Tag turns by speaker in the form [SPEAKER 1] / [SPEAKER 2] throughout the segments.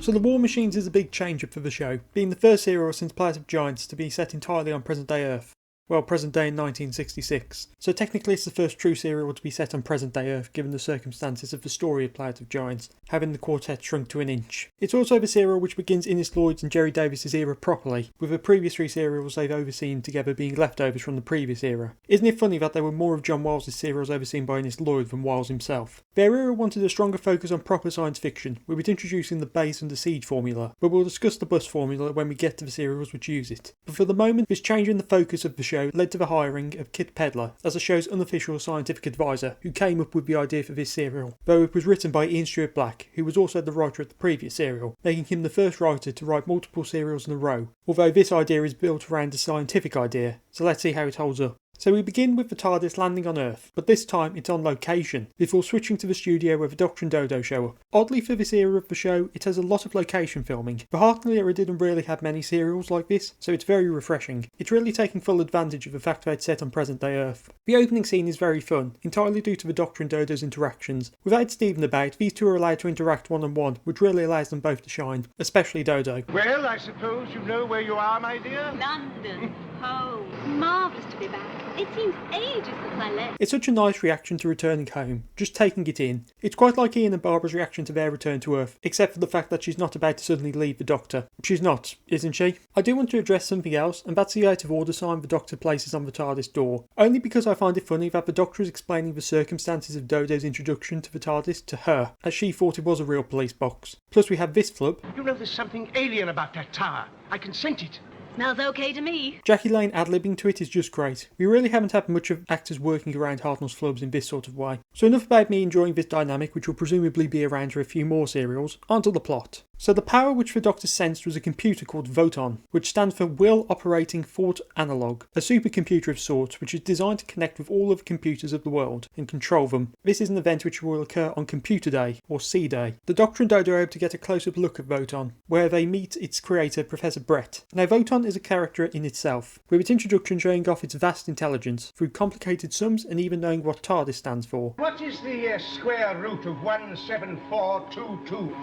[SPEAKER 1] So the War Machines is a big change-up for the show, being the first serial since Planet of Giants to be set entirely on present-day Earth. Well, present day in 1966. So technically it's the first true serial to be set on present day Earth given the circumstances of the story of Planet of Giants, having the quartet shrunk to an inch. It's also the serial which begins Innes Lloyd's and Jerry Davis's era properly, with the previous three serials they've overseen together being leftovers from the previous era. Isn't it funny that there were more of John Wiles' serials overseen by Innes Lloyd than Wiles himself? Their era wanted a stronger focus on proper science fiction, with it introducing the base and the siege formula, but we'll discuss the bus formula when we get to the serials which use it. But for the moment, this change in the focus of the show led to the hiring of Kit Pedler as the show's unofficial scientific advisor, who came up with the idea for this serial, though it was written by Ian Stuart Black, who was also the writer of the previous serial, making him the first writer to write multiple serials in a row, although this idea is built around a scientific idea, so let's see how it holds up. So we begin with the TARDIS landing on Earth, but this time it's on location, before switching to the studio where the Doctor and Dodo show up. Oddly for this era of the show, it has a lot of location filming. The Hartnell era didn't really have many serials like this, so it's very refreshing. It's really taking full advantage of the fact that it's set on present day Earth. The opening scene is very fun, entirely due to the Doctor and Dodo's interactions. Without Stephen about, these two are allowed to interact one-on-one, which really allows them both to shine, especially Dodo.
[SPEAKER 2] Well, I suppose you know where you are, my dear?
[SPEAKER 3] London. Home. Marvellous to be back. It seems ages since I left.
[SPEAKER 1] It's such a nice reaction to returning home, just taking it in. It's quite like Ian and Barbara's reaction to their return to Earth, except for the fact that she's not about to suddenly leave the Doctor. She's not, isn't she? I do want to address something else, and that's the out of order sign the Doctor places on the TARDIS door. Only because I find it funny that the Doctor is explaining the circumstances of Dodo's introduction to the TARDIS to her, as she thought it was a real police box. Plus we have this flub.
[SPEAKER 2] You know there's something alien about that tower. I can scent it.
[SPEAKER 3] Smells okay to me.
[SPEAKER 1] Jackie Lane ad-libbing to it is just great. We really haven't had much of actors working around Hartnell's flubs in this sort of way. So enough about me enjoying this dynamic, which will presumably be around for a few more serials. Onto the plot. So the power which the Doctor sensed was a computer called Voton, which stands for Will Operating Thought Analog, a supercomputer of sorts which is designed to connect with all of the computers of the world and control them. This is an event which will occur on Computer Day, or C-Day. The Doctor and Dodo are able to get a close-up look at Voton, where they meet its creator, Professor Brett. Now Voton is a character in itself, with its introduction showing off its vast intelligence through complicated sums and even knowing what TARDIS stands for.
[SPEAKER 2] What is the square root of 17422?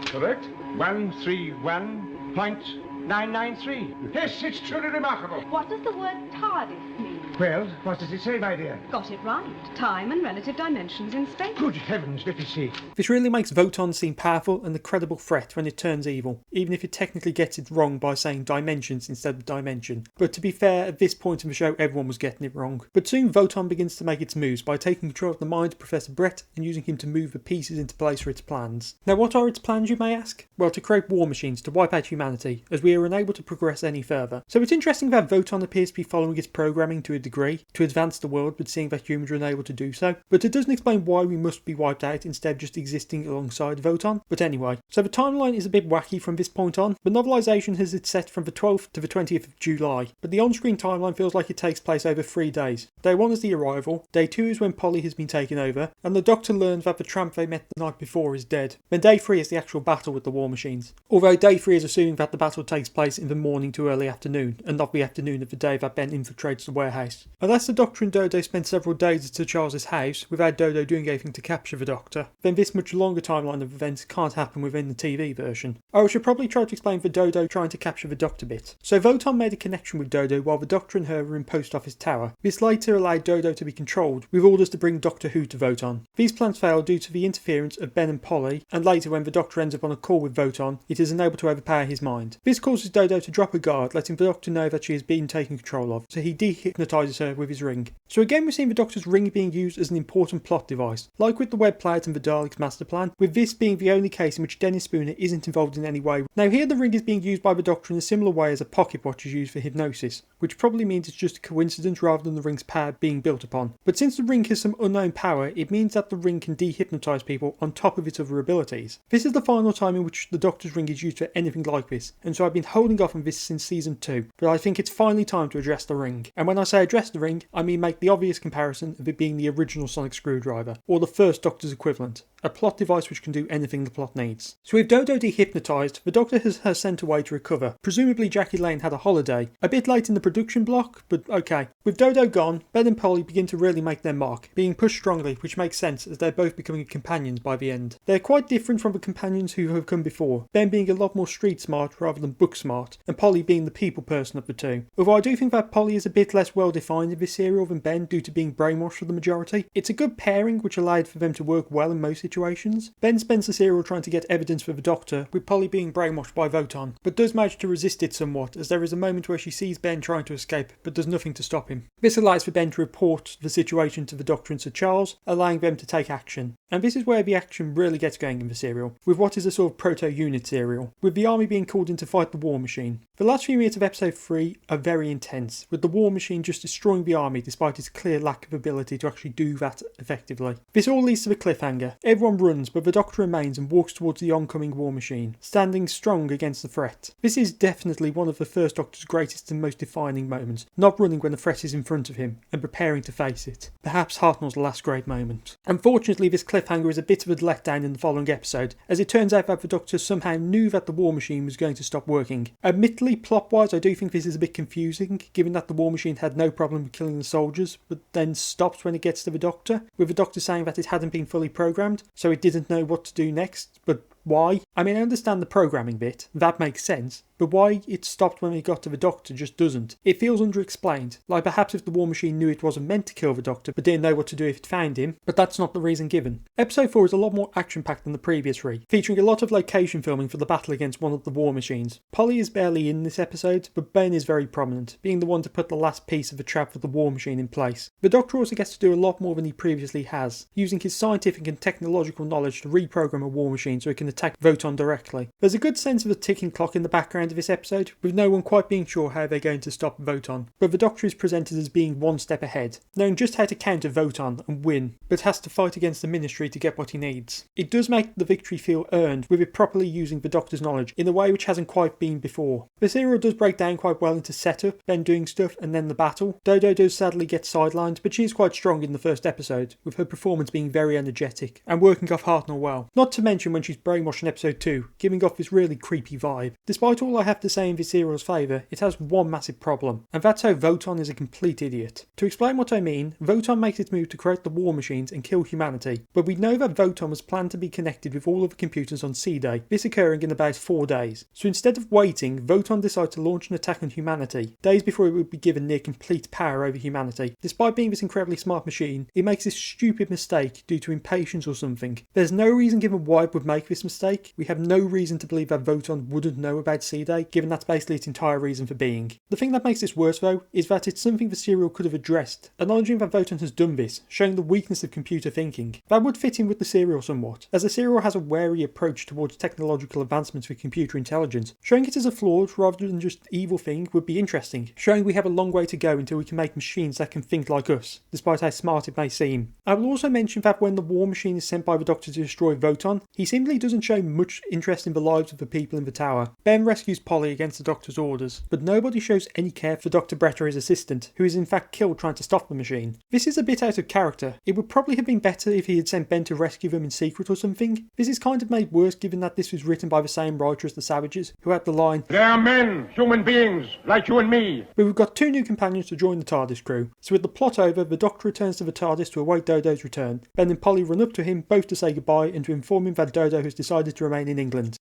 [SPEAKER 2] Correct. 131.993. Yes, it's truly remarkable.
[SPEAKER 4] What does the word TARDIS mean?
[SPEAKER 2] Well, what does it say, my dear?
[SPEAKER 4] Got it right. Time and relative dimensions in space.
[SPEAKER 2] Good heavens, let me see.
[SPEAKER 1] This really makes Voton seem powerful and a credible threat when it turns evil, even if it technically gets it wrong by saying dimensions instead of dimension. But to be fair, at this point in the show everyone was getting it wrong. But soon Voton begins to make its moves by taking control of the mind of Professor Brett and using him to move the pieces into place for its plans. Now what are its plans, you may ask? Well, to create war machines to wipe out humanity, as we are unable to progress any further. So it's interesting that Voton appears to be following its programming to a degree, to advance the world, but seeing that humans are unable to do so. But it doesn't explain why we must be wiped out instead of just existing alongside Voton. But anyway, so the timeline is a bit wacky from this point on. The novelisation has it set from the 12th to the 20th of July, but the on-screen timeline feels like it takes place over 3 days. Day 1 is the arrival, Day 2 is when Polly has been taken over, and the Doctor learns that the tramp they met the night before is dead. Then Day 3 is the actual battle with the war machines. Although Day 3 is assuming that the battle takes place in the morning to early afternoon, and not the afternoon of the day that Ben infiltrates the warehouse. Unless the Doctor and Dodo spend several days at Sir Charles's house without Dodo doing anything to capture the Doctor, then this much longer timeline of events can't happen within the TV version. Oh, I should probably try to explain the Dodo trying to capture the Doctor bit. So Voton made a connection with Dodo while the Doctor and her were in Post Office Tower. This later allowed Dodo to be controlled, with orders to bring Doctor Who to Voton. These plans failed due to the interference of Ben and Polly, and later when the Doctor ends up on a call with Voton, it is unable to overpower his mind. This causes Dodo to drop her guard, letting the Doctor know that she has been taken control of, so he dehypnotises her with his ring. So again we're seeing the Doctor's ring being used as an important plot device, like with the Web Planet and the Daleks master plan, with this being the only case in which Dennis Spooner isn't involved in any way. Now here the ring is being used by the Doctor in a similar way as a pocket watch is used for hypnosis, which probably means it's just a coincidence rather than the ring's power being built upon. But since the ring has some unknown power, it means that the ring can dehypnotise people on top of its other abilities. This is the final time in which the Doctor's ring is used for anything like this, and so I've been been holding off on this since season 2, but I think it's finally time to address the ring. And when I say address the ring, I mean make the obvious comparison of it being the original sonic screwdriver, or the first Doctor's equivalent. A plot device which can do anything the plot needs. So with Dodo dehypnotised, the Doctor has her sent away to recover. Presumably Jackie Lane had a holiday. A bit late in the production block, but okay. With Dodo gone, Ben and Polly begin to really make their mark, being pushed strongly, which makes sense as they're both becoming companions by the end. They're quite different from the companions who have come before, Ben being a lot more street smart rather than book smart, and Polly being the people person of the two. Although I do think that Polly is a bit less well defined in this serial than Ben due to being brainwashed for the majority. It's a good pairing which allowed for them to work well in most situations. Ben spends the serial trying to get evidence for the Doctor, with Polly being brainwashed by Votan, but does manage to resist it somewhat as there is a moment where she sees Ben trying to escape but does nothing to stop him. This allows for Ben to report the situation to the Doctor and Sir Charles, allowing them to take action. And this is where the action really gets going in the serial, with what is a sort of proto-unit serial, with the army being called in to fight the War Machine. The last few minutes of episode 3 are very intense, with the War Machine just destroying the army despite its clear lack of ability to actually do that effectively. This all leads to the cliffhanger. Everyone runs, but the Doctor remains and walks towards the oncoming War Machine, standing strong against the threat. This is definitely one of the first Doctor's greatest and most defining moments, not running when the threat is in front of him, and preparing to face it. Perhaps Hartnell's last great moment. Unfortunately, this cliffhanger is a bit of a letdown in the following episode, as it turns out that the Doctor somehow knew that the War Machine was going to stop working. Admittedly, plot-wise, I do think this is a bit confusing, given that the War Machine had no problem killing the soldiers, but then stops when it gets to the Doctor, with the Doctor saying that it hadn't been fully programmed, so it didn't know what to do next, but why? I mean, I understand the programming bit, that makes sense, but why it stopped when it got to the Doctor just doesn't. It feels underexplained, like perhaps if the War Machine knew it wasn't meant to kill the Doctor but didn't know what to do if it found him, but that's not the reason given. Episode 4 is a lot more action-packed than the previous 3, featuring a lot of location filming for the battle against one of the War Machines. Polly is barely in this episode, but Ben is very prominent, being the one to put the last piece of the trap for the War Machine in place. The Doctor also gets to do a lot more than he previously has, using his scientific and technological knowledge to reprogram a War Machine so it can attack Votan directly. There's a good sense of a ticking clock in the background of this episode, with no one quite being sure how they're going to stop Votan, but the Doctor is presented as being one step ahead, knowing just how to counter Votan and win, but has to fight against the Ministry to get what he needs. It does make the victory feel earned, with it properly using the Doctor's knowledge in a way which hasn't quite been before. The serial does break down quite well into setup, then doing stuff, and then the battle. Dodo does sadly get sidelined, but she is quite strong in the first episode, with her performance being very energetic, and working off Hartnell well. Not to mention when she's brainwashed in episode 2, giving off this really creepy vibe. Despite all I have to say in this serial's favour, it has one massive problem, and that's how Votan is a complete idiot. To explain what I mean, Votan makes its move to create the War Machines and kill humanity, but we know that Votan was planned to be connected with all of the computers on C-Day, this occurring in about 4 days. So instead of waiting, Votan decides to launch an attack on humanity, days before it would be given near complete power over humanity. Despite being this incredibly smart machine, it makes this stupid mistake due to impatience or something. There's no reason given why it would make this mistake. We have no reason to believe that Votan wouldn't know about C-Day, given that's basically its entire reason for being. The thing that makes this worse though, is that it's something the serial could have addressed, acknowledging that Votan has done this, showing the weakness of computer thinking. That would fit in with the serial somewhat, as the serial has a wary approach towards technological advancements with computer intelligence. Showing it as a flawed rather than just evil thing would be interesting, showing we have a long way to go until we can make machines that can think like us, despite how smart it may seem. I will also mention that when the War Machine is sent by the Doctor to destroy Votan, he seemingly doesn't show much interest in the lives of the people in the tower. Ben rescues Polly against the Doctor's orders, but nobody shows any care for Dr. Brett or his assistant, who is in fact killed trying to stop the machine. This is a bit out of character. It would probably have been better if he had sent Ben to rescue them in secret or something. This is kind of made worse given that this was written by the same writer as The Savages, who had the line,
[SPEAKER 2] They are men, human beings, like you and me.
[SPEAKER 1] But we've got 2 new companions to join the TARDIS crew, so with the plot over, the Doctor returns to the TARDIS to await Dodo's return. Ben and Polly run up to him, both to say goodbye and to inform him that Dodo has decided to remain in England.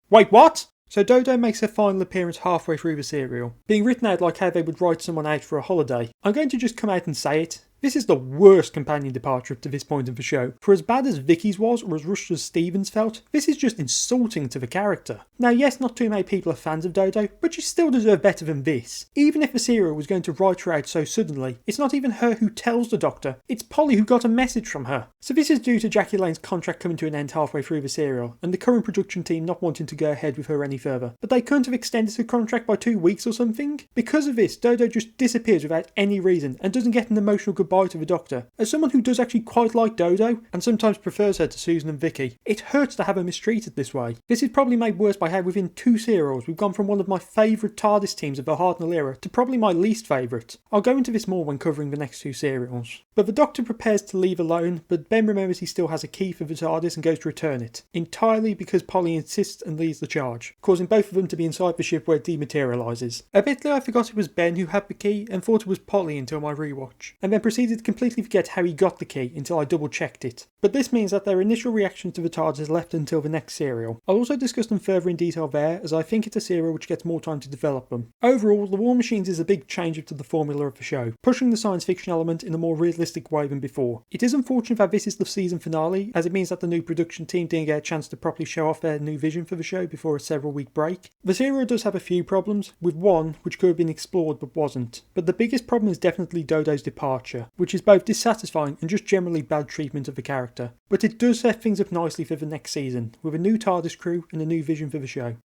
[SPEAKER 1] Wait, what? So Dodo makes her final appearance halfway through the serial, being written out like how they would write someone out for a holiday. I'm going to just come out and say it. This is the worst companion departure up to this point of the show. For as bad as Vicky's was, or as rushed as Stephen's felt, this is just insulting to the character. Now yes, not too many people are fans of Dodo, but she still deserves better than this. Even if the serial was going to write her out so suddenly, it's not even her who tells the Doctor, it's Polly who got a message from her. So this is due to Jackie Lane's contract coming to an end halfway through the serial, and the current production team not wanting to go ahead with her any further. But they couldn't have extended her contract by 2 weeks or something? Because of this, Dodo just disappears without any reason, and doesn't get an emotional goodbye goodbye to the Doctor. As someone who does actually quite like Dodo, and sometimes prefers her to Susan and Vicky, it hurts to have her mistreated this way. This is probably made worse by how within 2 serials we've gone from one of my favourite TARDIS teams of the Hartnell era to probably my least favourite. I'll go into this more when covering the next 2 serials. But the Doctor prepares to leave alone, but Ben remembers he still has a key for the TARDIS and goes to return it, entirely because Polly insists and leads the charge, causing both of them to be inside the ship where it dematerialises. Admittedly, I forgot it was Ben who had the key and thought it was Polly until my rewatch, and then proceeded to completely forget how he got the key until I double checked it. But this means that their initial reaction to the TARDIS is left until the next serial. I'll also discuss them further in detail there, as I think it's a serial which gets more time to develop them. Overall, The War Machines is a big change up to the formula of the show, pushing the science fiction element in a more realistic way than before. It is unfortunate that this is the season finale, as it means that the new production team didn't get a chance to properly show off their new vision for the show before a several week break. The serial does have a few problems, with one which could have been explored but wasn't. But the biggest problem is definitely Dodo's departure, which is both dissatisfying and just generally bad treatment of the character. But it does set things up nicely for the next season, with a new TARDIS crew and a new vision for the show.